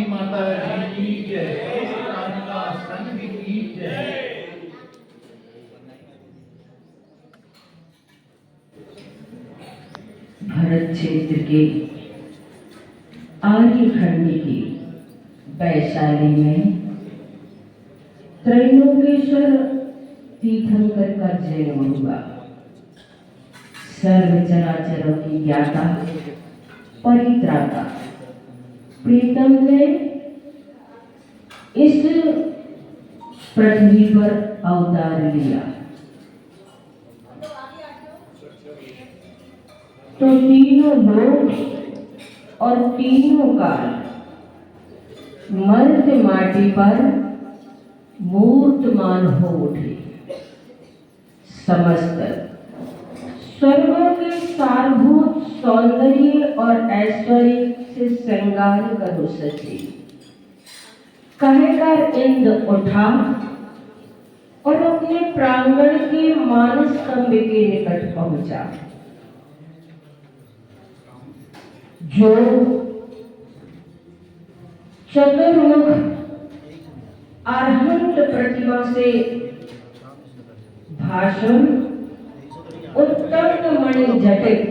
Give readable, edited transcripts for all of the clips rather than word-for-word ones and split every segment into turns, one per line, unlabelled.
काली माता जी की जय, राधिका संघ की जय।
भरत क्षेत्र के आर्यखंड की वैशाली में त्रैलोकेश्वर तीर्थंकर का जन्म हुआ। सर्व चराचरों की ज्ञाता परित्राता प्रीतम ने इस पृथ्वी पर अवतार लिया तो तीनों लोक और तीनों काल मर्त्य माटी पर मूर्तमान हो उठे। समस्त स्वर्गों के सारभूत सौंदर्य और ऐश्वर्य से श्रृंगार करो सचे। कहकर इंद्र उठा और अपने प्रांगण के मानस स्तंभ के निकट पहुंचा। जो चतुर्मुख अरहंत प्रतिमा से भाषण उत्तम मणि जटित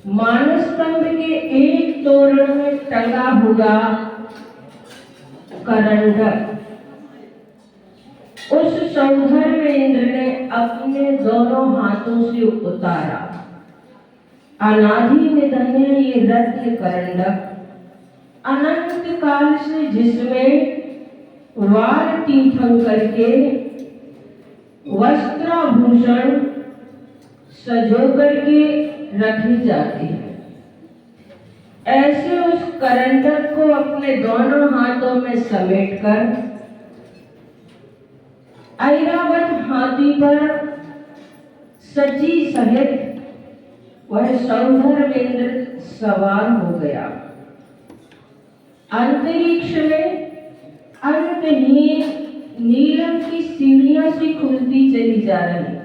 मानस स्तंभ के एक तोरण में टंगा हुआ करंडक उस सौंदर्य इंद्र ने अपने दोनों हाथों से उतारा। अनादि निधन्य ये रत्न करंडक अनंत काल से जिसमें वार तीर्थंकर के वस्त्राभूषण सजोकर के रखी जाती है, ऐसे उस करंडक को अपने दोनों हाथों में समेटकर ऐरावत हाथी पर सजी सहित वह सौंदर्येंद्र सवार हो गया। अंतरिक्ष में अंतहीन नीलम की सीढ़ियां सी खुलती चली जा रही,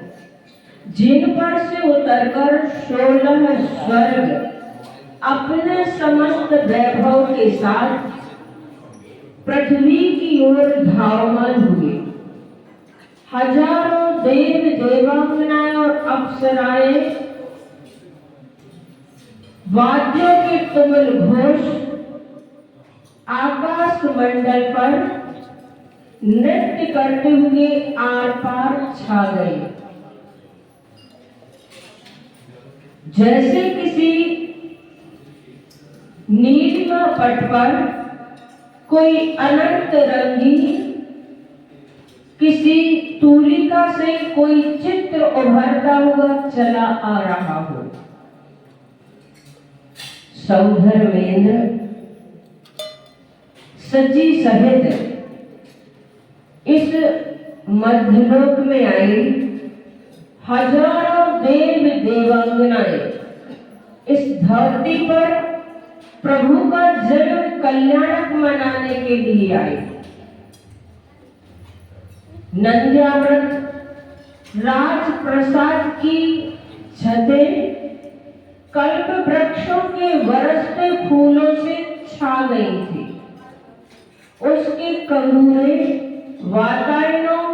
जिन पर से उतरकर 16 स्वर्ग अपने समस्त वैभव के साथ पृथ्वी की ओर धावमान हुए। हजारों देव देवांगनाएं और अप्सराएं वाद्यों के तुमुल घोष आकाश मंडल पर नृत्य करते हुए आर पार छा गए। जैसे किसी नीलिमा पट पर कोई अनंत रंगी किसी तूलिका से कोई चित्र उभरता हुआ चला आ रहा हो। सौंदर्येंद्र सजी सहित इस मध्यलोक में आई। हजारों देव देवांगनाएं इस धरती पर प्रभु का जन्म कल्याणक मनाने के लिए आई। नंद्याव्रत राजप्रसाद की छतें कल्प वृक्षों के बरसते फूलों से छा गई थी। उसके कंगूरे वातायनों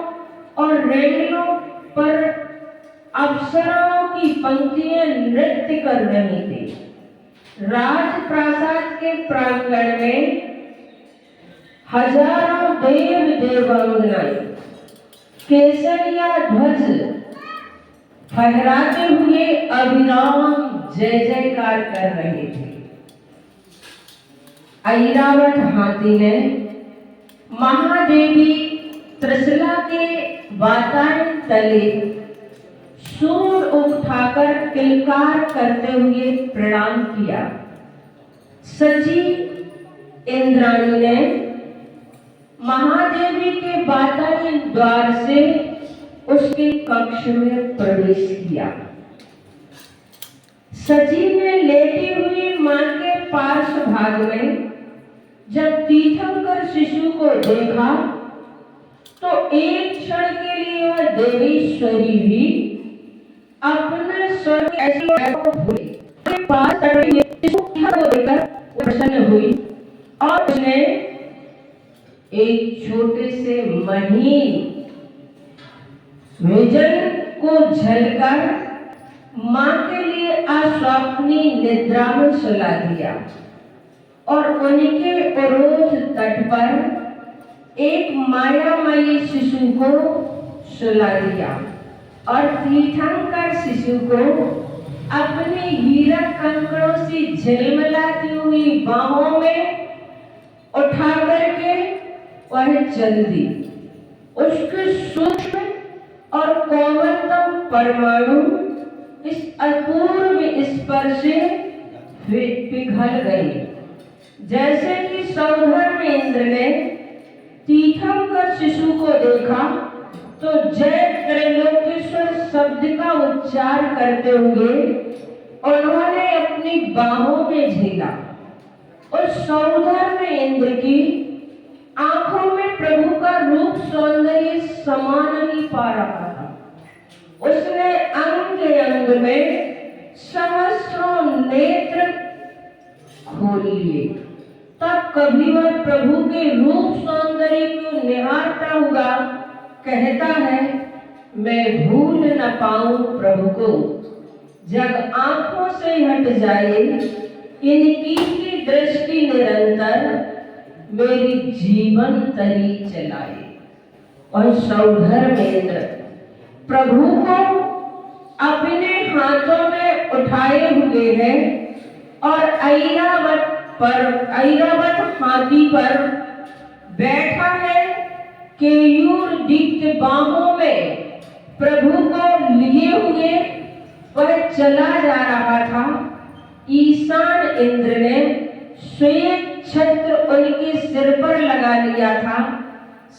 और रेंगनों पर अप्सराओं की पंक्तियां नृत्य कर रही थी। राजप्रासाद के प्रांगण में हजारों देव देवांगनाएं केसरिया ध्वज फहराते हुए अभिराम जय जयकार कर रहे थे। ऐरावत हाथी ने महादेवी त्रिशला के वातायन तले सूंड उठाकर किलकार करते हुए प्रणाम किया। सची इंद्राणी ने महादेवी के वातायन द्वार से उसके कक्ष में प्रवेश किया। सची ने लेटी हुई मां के पार्श्व भाग में जब तीर्थंकर शिशु को देखा तो एक क्षण के लिए वह देवीश्वरी भी अपने स्वर्ग ऐसी भूली पास शिशु को देखकर प्रसन्न हुई एक छोटे से महीन विजन को झलकर मां के लिए अस्वप्नी निद्रा में सुला दिया और उनके उरोध तट पर एक मायामयी शिशु को सुला दिया और तीर्थंकर शिशु को अपने हीरा कंकड़ों से झिलमिलाती हुई बाहों में उठा करके वह चल दी। उसके सूक्ष्म और कोमलतम परमाणु इस अपूर्व स्पर्श से पिघल गए। जैसे कि सौधर्म इंद्र ने तीर्थंकर शिशु को देखा तो जय त्रैलोकेश्वर शब्द का उच्चार करते हुए उन्होंने अपनी बाहों में झेला। उस सौधर्म इंद्र की आंखों में प्रभु का रूप सौंदर्य समान नहीं पा रहा था। उसने अंग अंग में सहस्रों नेत्र खोल लिए। तब कभी वह प्रभु के रूप सौंदर्य को निहारता हुआ कहता है, मैं भूल न पाऊं प्रभु को। जब आंखों से हट जाए इनकी की दृष्टि निरंतर मेरी जीवन तरी चलाए। और सौधर्मेंद्र प्रभु को अपने हाथों में उठाए हुए है और ऐरावत हाथी पर बैठा है। केयूर दीप्त बाहों में प्रभु को लिए हुए वह चला जा रहा था। ईशान इंद्र ने श्वेत छत्र उनके सिर पर लगा लिया था।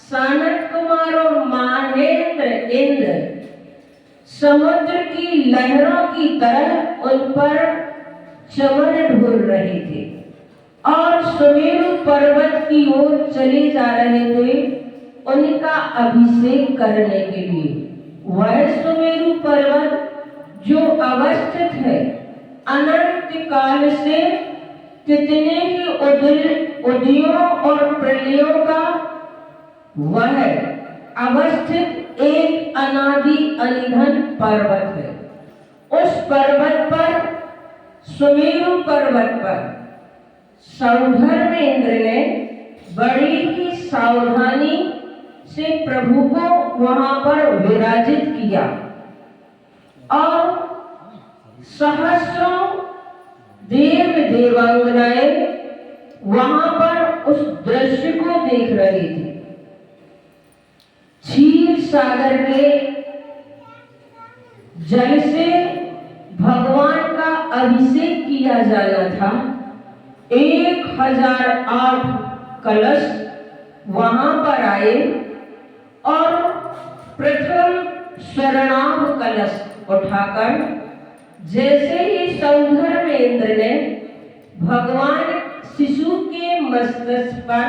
सानत कुमार और माहेंद्र इंद्र समुद्र की लहरों की तरह उन पर चमन ढूंढ रहे थे और सुमेरु पर्वत की ओर चले जा रहे थे उनका अभिषेक करने के लिए। वह सुमेरु पर्वत जो अवस्थित है अनंत काल से कितने ही उदयों और प्रलयों का वह अवस्थित एक अनादि अनिधन पर्वत है। उस पर्वत पर सुमेरु पर्वत पर सौधर्मेंद्र ने बड़ी ही सावधानी से प्रभु को वहां पर विराजित किया और सहस्रों देव देवांगनाएं वहां पर उस दृश्य को देख रही थी। क्षीर सागर के जल से भगवान का अभिषेक किया जाना था। 1008 कलश वहां पर आए और प्रथम शरणाभ कलश उठाकर जैसे ही सौधर्मेंद्र ने भगवान शिशु के मस्तक पर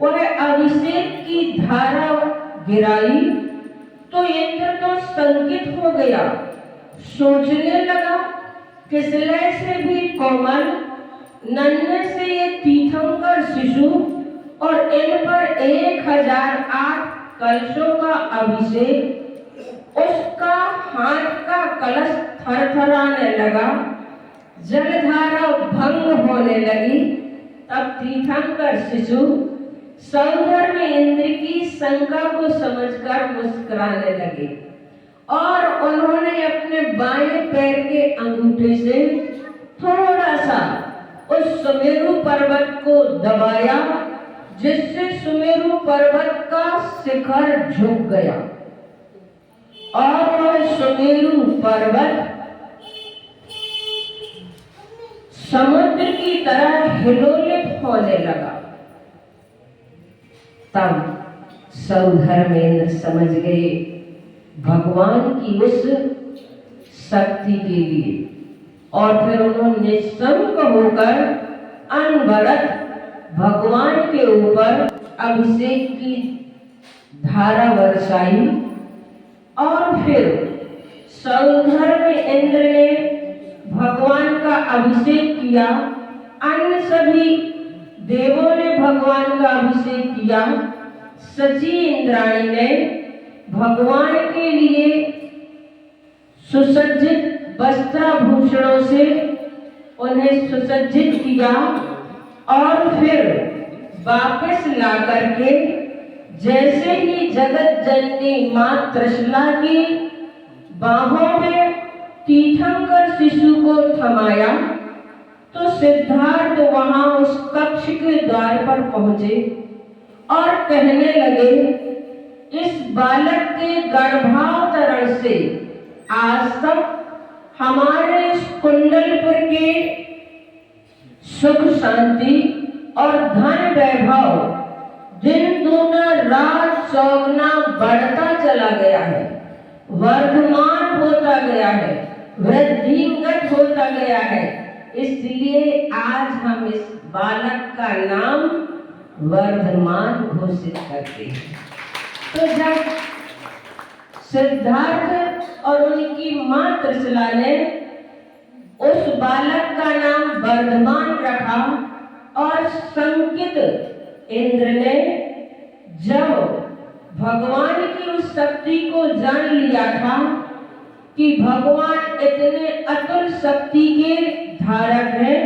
वह अभिषेक की धारा गिराई तो इंद्र तो संकित हो गया। सोचने लगा किसलय से भी कोमल नन्हे से ये तीर्थंकर शिशु और इन पर 1008 कलशों का अभिषेक। उसका हाथ का कलश थरथराने लगा, जलधारा भंग होने लगी। तब तीर्थंकर शिशु सौधर्मेंद्र की शंका को समझकर मुस्कुराने लगे और उन्होंने अपने बाएं पैर के अंगूठे से थोड़ा सा उस सुमेरु पर्वत को दबाया जिससे सुमेरु पर्वत का शिखर झुक गया और वह सुमेरु पर्वत समुद्र की तरह हिलोलित होने लगा। तब सौधर्मेंद्र समझ गए भगवान की उस शक्ति के लिए और फिर उन्होंने निशंक होकर अनवरत भगवान के ऊपर अभिषेक की धारा बरसाई और फिर सौधर्मेंद्र ने भगवान का अभिषेक किया। अन्य सभी देवों ने भगवान का अभिषेक किया। सची इंद्राणी ने भगवान के लिए सुसज्जित वस्त्राभूषणों से उन्हें सुसज्जित किया और फिर वापस ला करके जैसे ही जगत जननी मां त्रिशला की बाहों में तीर्थंकर शिशु को थमाया तो सिद्धार्थ वहां उस कक्ष के द्वार पर पहुंचे और कहने लगे, इस बालक के गर्भावतरण से आज तक हमारे इस कुंडलपुर के सुख शांति और धन वैभव दिन दूना रात चौगुना बढ़ता चला गया है, वर्धमान होता गया है, वृद्धिंगत होता गया है। इसलिए आज हम इस बालक का नाम वर्धमान घोषित करते हैं। तो जब सिद्धार्थ और उनकी मां त्रिशला ने उस बालक का नाम वर्धमान रखा और संकित इंद्र ने जब भगवान की उस शक्ति को जान लिया था कि भगवान इतने अतुल शक्ति के धारक हैं,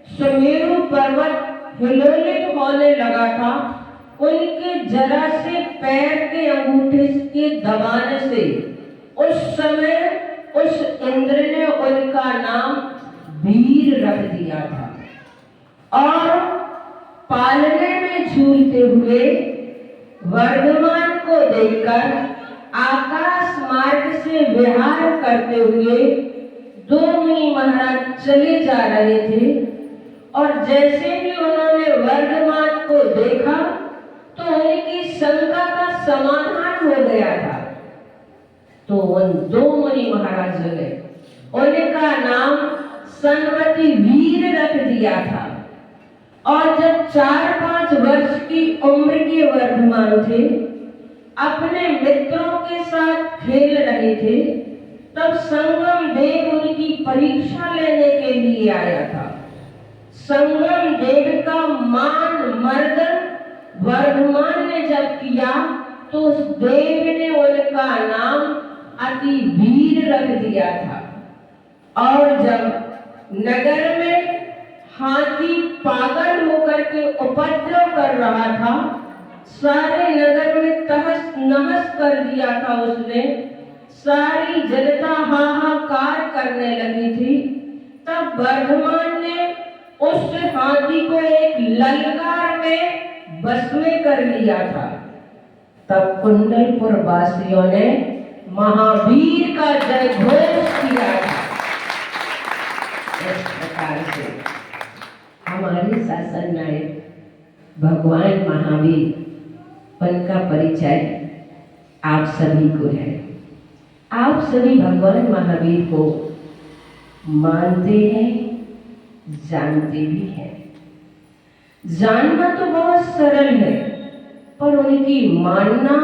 सुमेरु पर्वत हिलोलित होने लगा था। उनके जरा से पैर के अंगूठे के दबाने से उस समय उस इंद्र ने उनका नाम वीर रख दिया था और पालने में झूलते हुए वर्धमान को देखकर आकाश मार्ग से विहार करते हुए दो मुनि महाराज चले जा रहे थे और जैसे ही उन्होंने वर्धमान को देखा तो उनकी शंका का समाधान हो गया था। तो उन दो मुनि महाराजों ने उनका नाम सनवती वीर रख दिया था और जब 4-5 वर्ष की उम्र के वर्धमान थे, अपने मित्रों के साथ खेल रहे थे, तब संगम देव उनकी परीक्षा लेने के लिए आया था। संगम देव का मान मर्दन वर्धमान ने जब किया तो उस देव ने उनका नाम अति वीर रख दिया था। और जब नगर में हाथी पागल होकर के उपद्रव कर रहा था, सारे नगर में तहस नहस कर दिया था उसने, सारी जनता हाहाकार करने लगी थी, तब वर्धमान ने उस हाथी को एक ललकार में बस में कर लिया था। तब कुंडलपुर वासियों ने महावीर का जय घोष किया था। इस प्रकार से हमारे शासन नायक भगवान महावीर, उनका परिचय आप सभी को है। आप सभी भगवान महावीर को मानते हैं, जानते भी हैं। जानना तो बहुत सरल है, पर उनकी मानना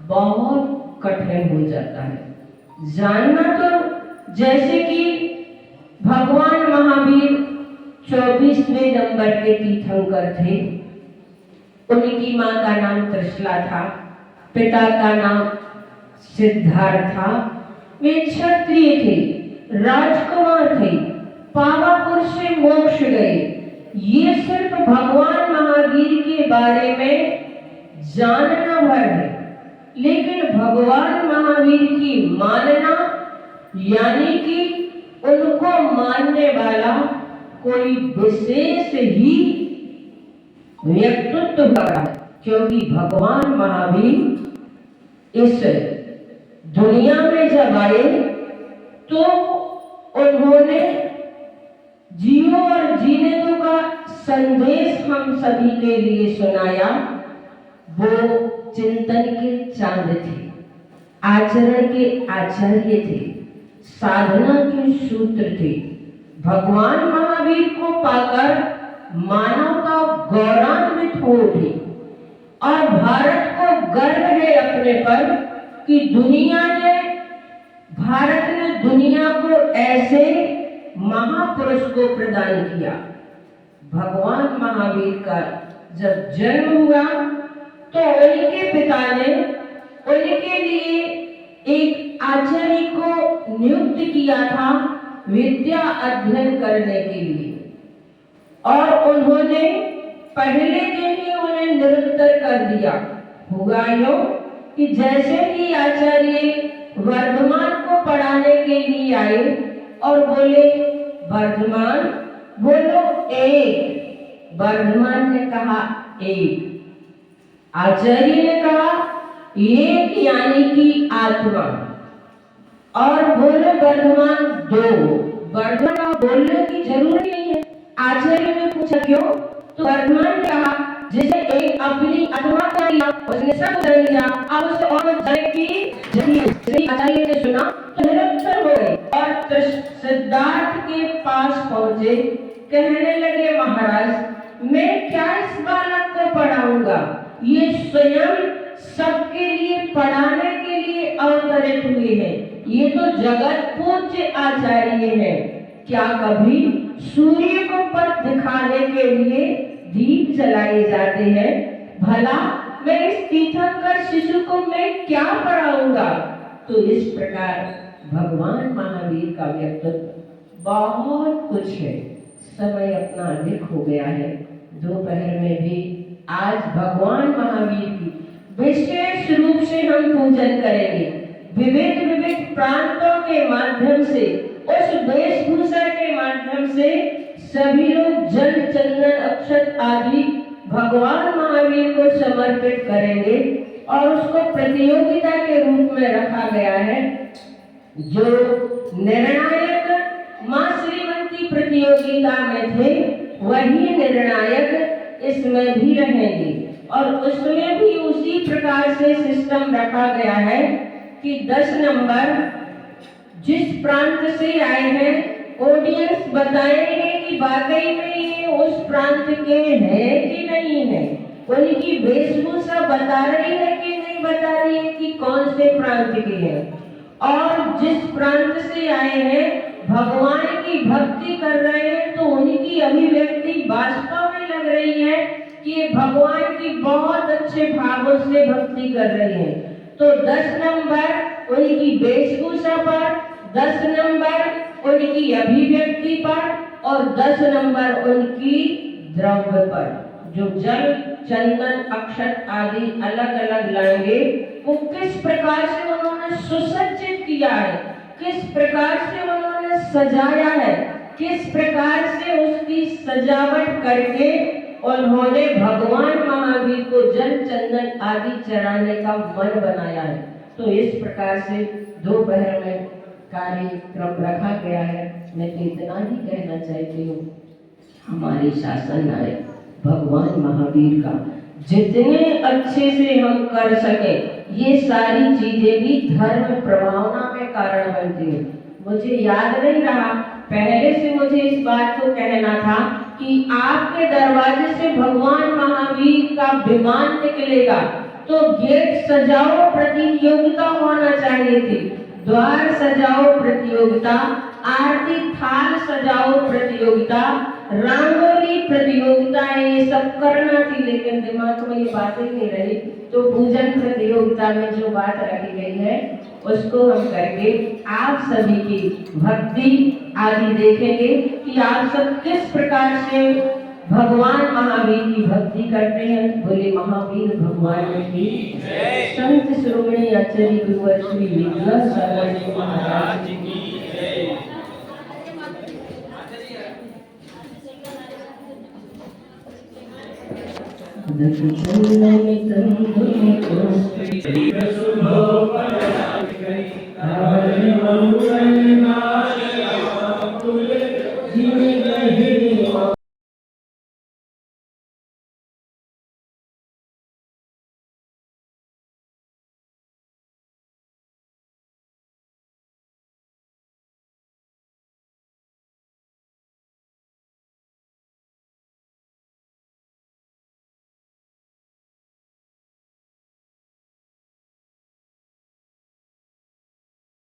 बहुत कठिन हो जाता है। जानना तो जैसे कि भगवान महावीर 24वें नंबर के तीर्थंकर थे। उनकी मां का नाम त्रिशला था, पिता का नाम सिद्धार्थ था। वे क्षत्रिय थे, राजकुमार थे, पावापुर से मोक्ष गए। ये सिर्फ भगवान महावीर के बारे में जानना भर है, लेकिन भगवान महावीर की मानना यानी कि उनको मानने वाला कोई विशेष ही व्यक्तित्व होगा, क्योंकि भगवान महावीर इस दुनिया में जब आए तो उन्होंने जियो और जीने दो का संदेश हम सभी के लिए सुनाया। वो चिंतन के चांद थे, आचरण के आचार्य थे, साधना के सूत्र थे। भगवान महावीर को पाकर मानवता गौरवान्वित हो उठी और भारत को गर्व है अपने पर कि भारत ने दुनिया को ऐसे महापुरुष को प्रदान किया। भगवान महावीर का जब जन्म हुआ तो उनके पिता ने उनके लिए एक आचार्य को नियुक्त किया था विद्या अध्ययन करने के लिए, और उन्होंने पहले दिन ही उन्हें निरंतर कर दिया। हुआ यूं कि जैसे ही आचार्य वर्धमान को पढ़ाने के लिए आए और बोले, वर्धमान बोलो एक। वर्धमान ने कहा एक। आचार्य ने कहा एक यानी कि आत्मा। और बोले वर्धमान दो। वर्धमान बोलने की जरूरत नहीं है। आचार्य ने पूछा क्यों? तो वर्धमान ने कहा जैसे एक अपनी आत्मा को लिया, उसने सब कर लिया, अब उसे और जाने की जरूरत। आचार्य ने सुना तो निरंतर हो गए और सिद्धार्थ के पास पहुंचे। कहने लगे, महाराज मैं क्या इस बालक को पढ़ाऊंगा? ये स्वयं सबके लिए पढ़ाने के लिए अवतरित हुए हैं। ये तो जगत पूज्य आचार्य हैं। क्या कभी सूर्य को पथ दिखाने के लिए दीप जलाए जाते हैं? भला मैं इस तीर्थंकर शिशु को मैं क्या पढ़ाऊंगा? तो इस प्रकार भगवान महावीर का व्यक्तित्व बहुत कुछ है। समय अपना अधिक हो गया है। दोपहर में भी आज भगवान महावीर की विशेष रूप से हम पूजन करेंगे। विविध विविध प्रांतों के माध्यम से, उस वेशभूषा के माध्यम से सभी लोग जल चंदन अक्षत आदि भगवान महावीर को समर्पित करेंगे और उसको प्रतियोगिता के रूप में रखा गया है। जो निर्णायक मां श्रीमती प्रतियोगिता में थे वही निर्णायक इसमें भी रहेंगे, और उसमें भी उसी प्रकार से सिस्टम रखा गया है कि 10 नंबर जिस प्रांत से आए हैं ऑडियंस बताएंगे कि वाकई में ये उस प्रांत के हैं कि नहीं है। उनकी वेशभूषा बता रही है कि नहीं बता रही है कि कौन से प्रांत के हैं। और जिस प्रांत से आए हैं भगवान की भक्ति कर रहे हैं तो उनकी अभिव्यक्ति वास्तव में लग रही है कि ये भगवान की बहुत अच्छे भावों से भक्ति कर रहे हैं। तो 10 नंबर उनकी वेशभूषा पर, 10 नंबर उनकी अभिव्यक्ति पर और 10 नंबर उनकी द्रव्य पर। जो जल चंदन अक्षत आदि अलग अलग लाएंगे वो किस प्रकार से उन्होंने सुसज्जित किया है, किस प्रकार से उन्होंने सजाया है, किस प्रकार से उसकी सजावट करके उन्होंने भगवान महावीर को जल चंदन आदि चढ़ाने का मन बनाया है। तो इस प्रकार से दोपहर में कार्यक्रम रखा गया है। मैं तो इतना ही कहना चाहती हूँ, हमारे शासन नायक भगवान महावीर का जितने अच्छे से हम कर सके ये सारी चीजें भी धर्म प्रभावना में कारण बनती है। मुझे याद नहीं रहा, पहले से मुझे इस बात को कहना था कि आपके दरवाजे से भगवान महावीर का विमान निकलेगा तो गेट सजाओ प्रतियोगिता होना चाहिए थी, द्वार सजाओ प्रतियोगिता, आरती थाल सजाओ प्रतियोगिता, रंगोली प्रतियोगिता, ये सब करना थी, लेकिन दिमाग में ये बातें नहीं रही। तो पूजन प्रतियोगिता में जो बात रखी गई है उसको हम करके आप सभी की भक्ति आदि देखेंगे कि आप सब किस प्रकार से भगवान महावीर की भक्ति करते हैं। बोले महावीर भगवान की संत श्रोमणी आचार्य गुरुवर श्री विद्या सागर जी महाराज की जय।
शुभ